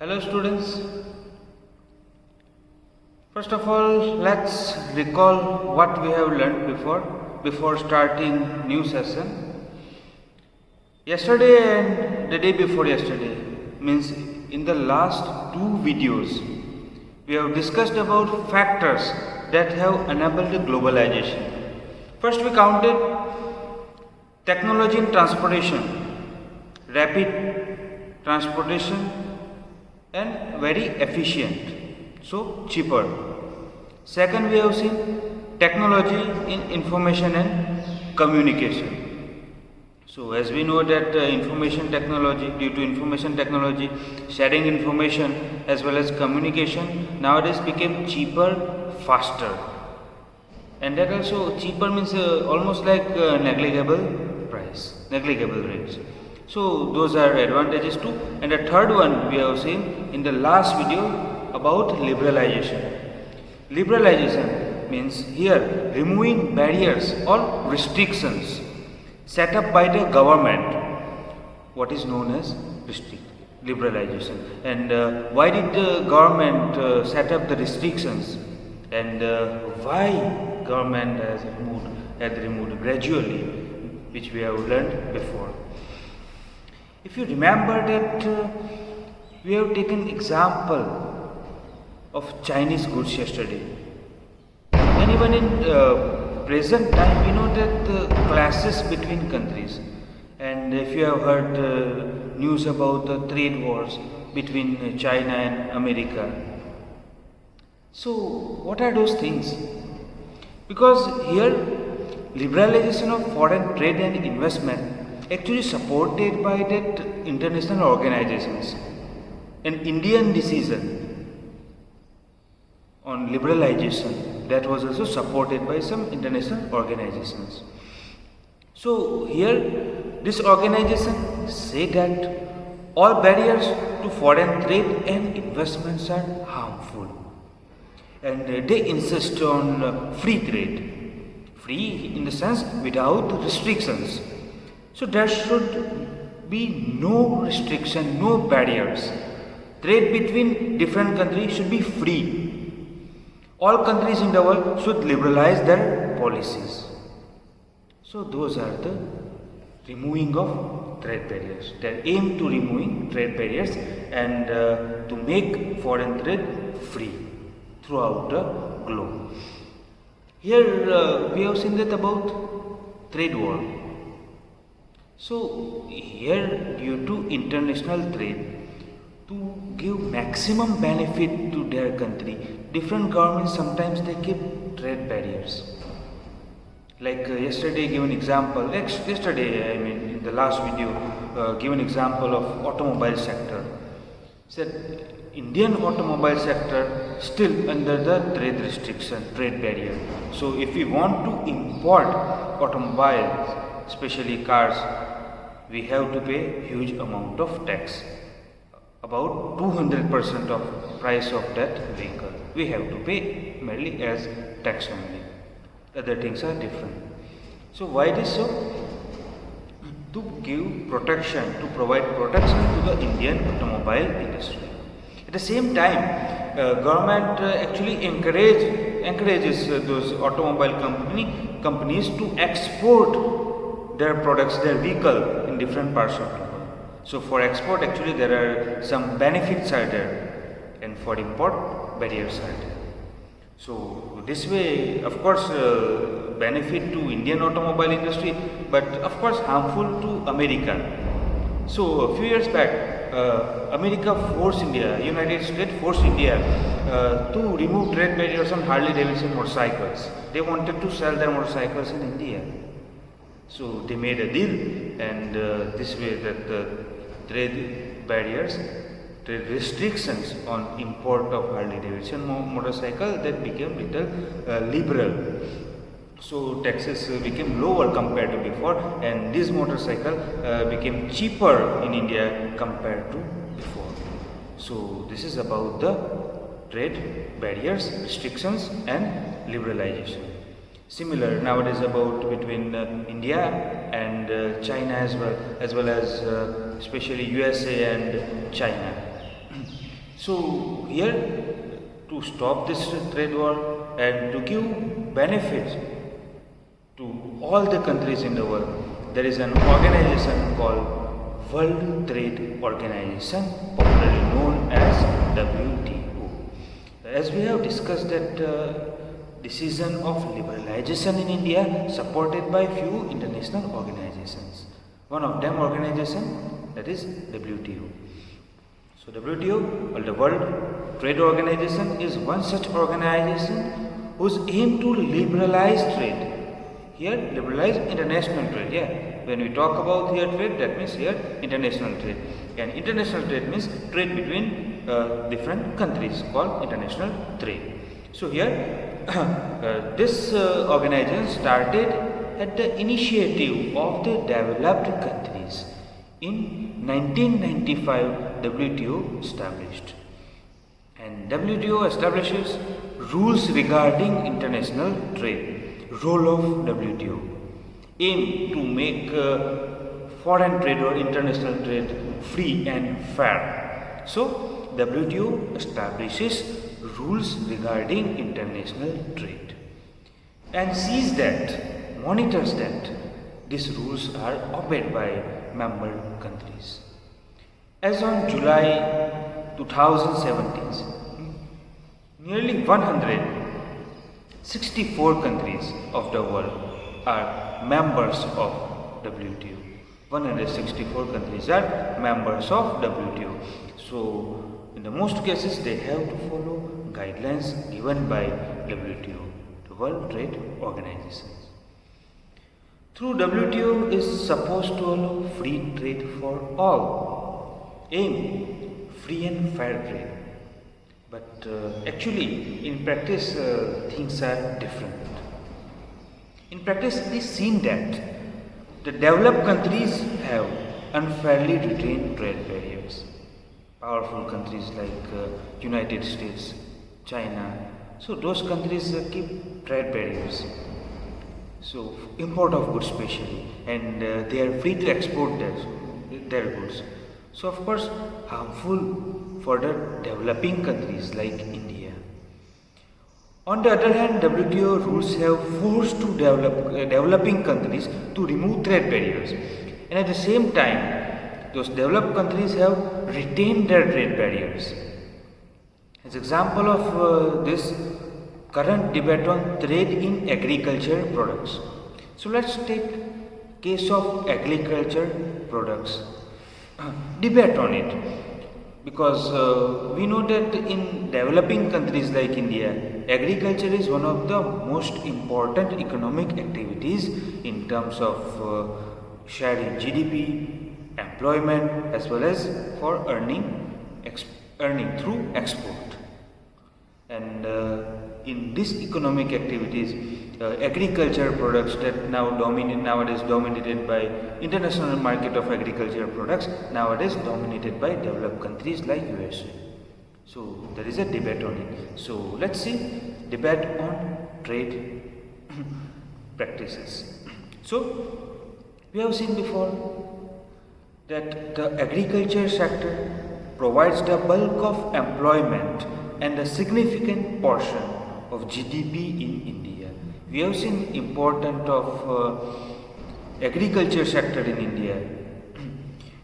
Hello students. First of all, let's recall what we have learned before starting new session. Yesterday and the day before yesterday, means in the last two videos, we have discussed about factors that have enabled the globalization. First we counted technology in transportation, rapid transportation and very efficient, so cheaper. Second, we have seen technology in information and communication. So as we know that information technology, due to information technology, sharing information as well as communication nowadays became cheaper, faster, and that also cheaper means almost like negligible price, negligible rates. So those are advantages too. And the third one we have seen in the last video about liberalization. Liberalization means here removing barriers or restrictions set up by the government, what is known as liberalization. And why did the government set up the restrictions, and why government had removed gradually, which we have learned before. If you remember that we have taken example of Chinese goods yesterday, and even in present time we know that the clashes between countries, and if you have heard news about the trade wars between China and America. So what are those things? Because here liberalization of foreign trade and investment actually supported by that international organizations. An Indian decision on liberalization that was also supported by some international organizations. So here this organization say that all barriers to foreign trade and investments are harmful, and they insist on free trade, free in the sense without restrictions. So there should be no restriction, no barriers. Trade between different countries should be free. All countries in the world should liberalize their policies. So those are the removing of trade barriers. They aim to removing trade barriers and to make foreign trade free throughout the globe. Here we have seen that about trade war. So here, due to international trade, to give maximum benefit to their country, different governments sometimes they keep trade barriers. Like yesterday given example, in the last video, given example of automobile sector. Said Indian automobile sector still under the trade restriction, trade barrier. So if we want to import automobiles, especially cars, we have to pay huge amount of tax, about 200% of price of that vehicle we have to pay merely as tax only. Other things are different. So why this so? To give protection, to provide protection to the Indian automobile industry. At the same time, government actually encourages those automobile companies to export their products, their vehicle in different parts of the world. So for export actually there are some benefits are there, and for import barriers are there. So this way, of course, benefit to Indian automobile industry, but of course harmful to America. So a few years back, America forced India, United States forced India to remove trade barriers on Harley Davidson motorcycles. They wanted to sell their motorcycles in India. So they made a deal, and this way that the trade barriers, trade restrictions on import of Harley Davidson motorcycle that became little liberal. So taxes became lower compared to before, and this motorcycle became cheaper in India compared to before. So this is about the trade barriers, restrictions and liberalization. Similar nowadays about between India and China as well as especially USA and China. So here, to stop this trade war and to give benefits to all the countries in the world, there is an organization called World Trade Organization, popularly known as WTO. As we have discussed that decision of liberalization in India supported by few international organizations. One of them organization, that is WTO. So WTO, or the World Trade Organization, is one such organization whose aim to liberalize trade. Here, liberalize international trade. Yeah, when we talk about here trade, that means here international trade. And international trade means trade between different countries, called international trade. So here, this organization started at the initiative of the developed countries. In 1995, WTO established. And WTO establishes rules regarding international trade. Role of WTO. Aim to make foreign trade or international trade free and fair. So, WTO establishes rules regarding international trade and sees that, monitors that these rules are obeyed by member countries. As on July 2017, nearly 164 countries of the world are members of WTO. 164 countries are members of WTO. So, in the most cases, they have to follow guidelines given by WTO, the World Trade Organization. Through WTO is supposed to allow free trade for all. Aim, free and fair trade. But actually, in practice, things are different. In practice, it is seen that the developed countries have unfairly retained trade barriers. Powerful countries like United States, China, so those countries keep trade barriers. So import of goods especially, and they are free to export their goods. So of course, harmful for the developing countries like India. On the other hand, WTO rules have forced to developing countries to remove trade barriers, and at the same time, those developed countries have retained their trade barriers. As example of this current debate on trade in agriculture products. So let's take case of agriculture products. Debate on it, because we know that in developing countries like India, agriculture is one of the most important economic activities in terms of share in GDP, employment, as well as for earning through export. And in these economic activities, agriculture products that nowadays dominated by international market of agriculture products, nowadays dominated by developed countries like USA. So there is a debate on it. So let's see debate on trade practices. So we have seen before that the agriculture sector provides the bulk of employment and a significant portion of GDP in India. We have seen importance of agriculture sector in India.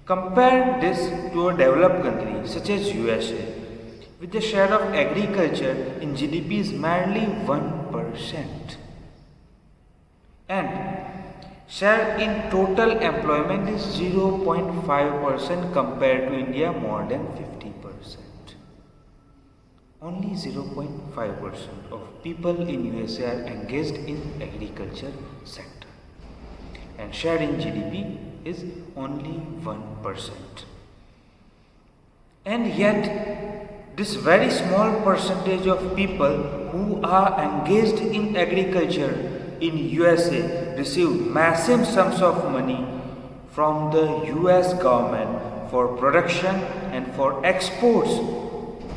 Compare this to a developed country such as USA, with the share of agriculture in GDP is merely 1%, and share in total employment is 0.5% compared to India more than 50%. Only 0.5% of people in USA are engaged in agriculture sector, and share in GDP is only 1%. And yet, this very small percentage of people who are engaged in agriculture in USA receive massive sums of money from the US government for production and for exports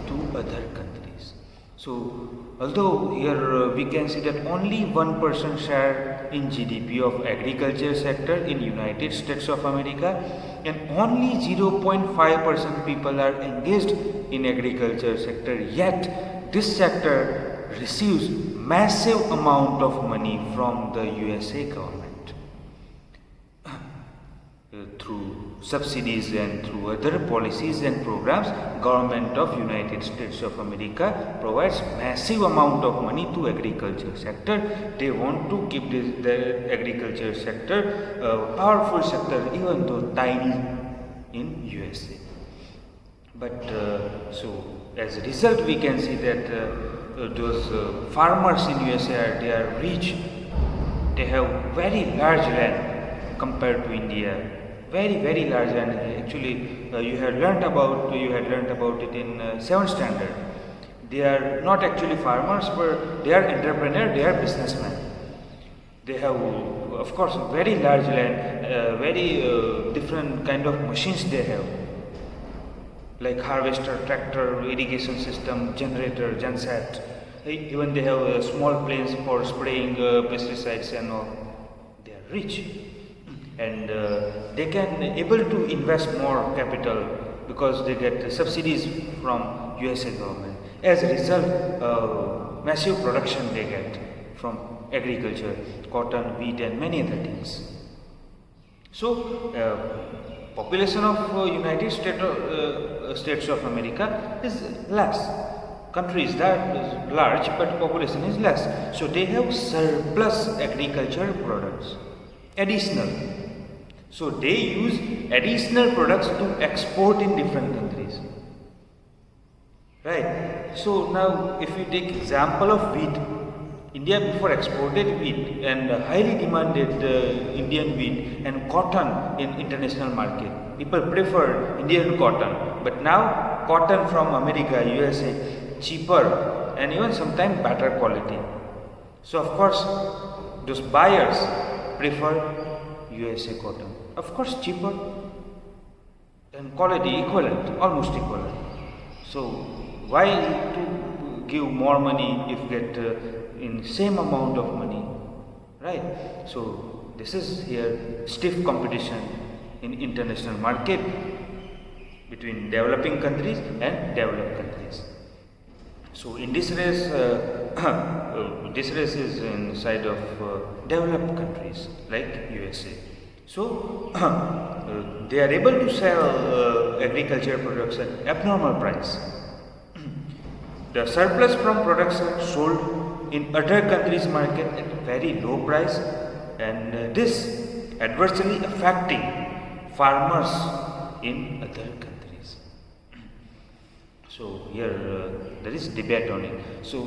to other countries. So, although here we can see that only 1% share in GDP of agriculture sector in United States of America, and only 0.5% people are engaged in agriculture sector, yet this sector receives massive amount of money from the USA government through subsidies and through other policies and programs. Government of United States of America provides massive amount of money to agriculture sector. They want to keep the agriculture sector powerful sector, even though tiny in USA. But so as a result, we can see that those farmers in USA they are rich. They have very large land compared to India. Very large, and actually you had learnt about it in 7th standard. They are not actually farmers, but they are entrepreneurs, they are businessmen. They have of course very large land, very different kind of machines they have, like harvester, tractor, irrigation system, generator, genset. Even they have small planes for spraying pesticides and all. They are rich, and they can able to invest more capital because they get subsidies from USA government. As a result, massive production they get from agriculture, cotton, wheat and many other things. So population of United States of America is less. Country is that large, but population is less. So they have surplus agriculture products, additional. So they use additional products to export in different countries. Right. So now if you take example of wheat, India before exported wheat and highly demanded Indian wheat and cotton in international market. People prefer Indian cotton, but now cotton from America, USA, cheaper and even sometimes better quality. So of course those buyers prefer USA cotton. Of course cheaper and quality equivalent, almost equivalent. So why to give more money if get in same amount of money, right? So this is here stiff competition in international market between developing countries and developed countries. So in this race, this race is inside of developed countries like USA. So they are able to sell agriculture products at abnormal price. The surplus from products are sold in other countries' market at very low price, and this adversely affecting farmers in other countries. So here there is debate on it. So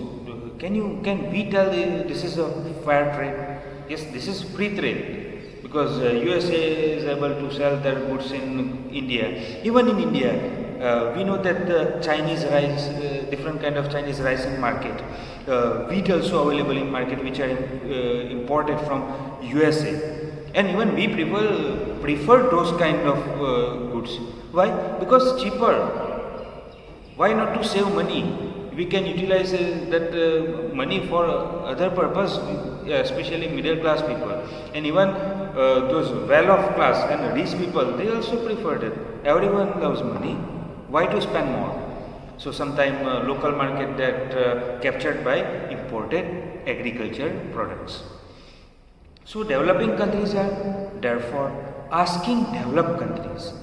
can we tell this is a fair trade? Yes, this is free trade because USA is able to sell their goods in India. Even in India, we know that the Chinese rice, different kind of Chinese rice in market, wheat also available in market which are imported from USA, and even we prefer those kind of goods. Why? Because cheaper. Why not to save money? We can utilize that money for other purpose, especially middle class people, and even those well-off class and rich people, they also prefer that. Everyone loves money. Why to spend more? So sometime local market that captured by imported agriculture products. So developing countries are therefore asking developed countries,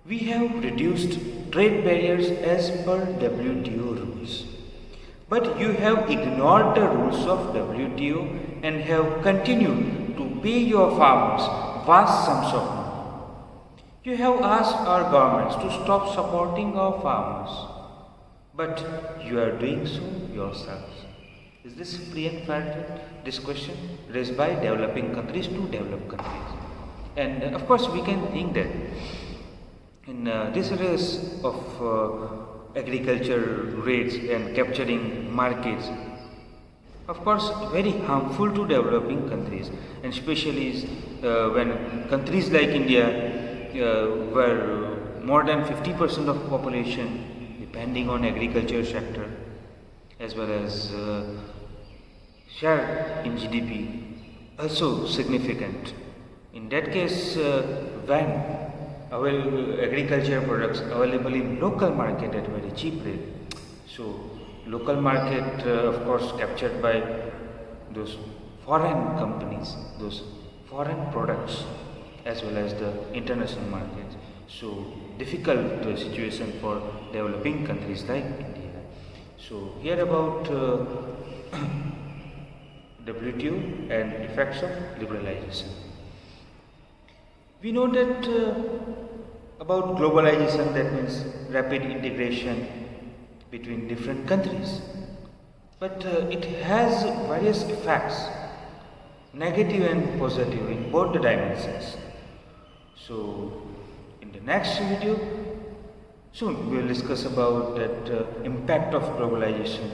we have reduced trade barriers as per WTO rules, but you have ignored the rules of WTO and have continued to pay your farmers vast sums of money. You have asked our governments to stop supporting our farmers, but you are doing so yourselves. Is this free and fair trade? This question raised by developing countries to developed countries. And of course we can think that in this race of agriculture rates and capturing markets, of course very harmful to developing countries, and especially when countries like India where more than 50% of population depending on agriculture sector as well as share in GDP also significant. In that case, when agriculture products available in local market at very cheap rate. So local market of course captured by those foreign companies, those foreign products, as well as the international markets. So difficult situation for developing countries like India. So here about WTO and effects of liberalization. We know that about globalization, that means rapid integration between different countries, but it has various effects, negative and positive in both the dimensions. So in the next video soon we will discuss about that impact of globalization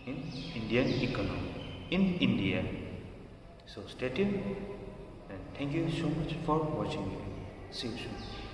in Indian economy, in India. So stay tuned and thank you so much for watching video. See you soon.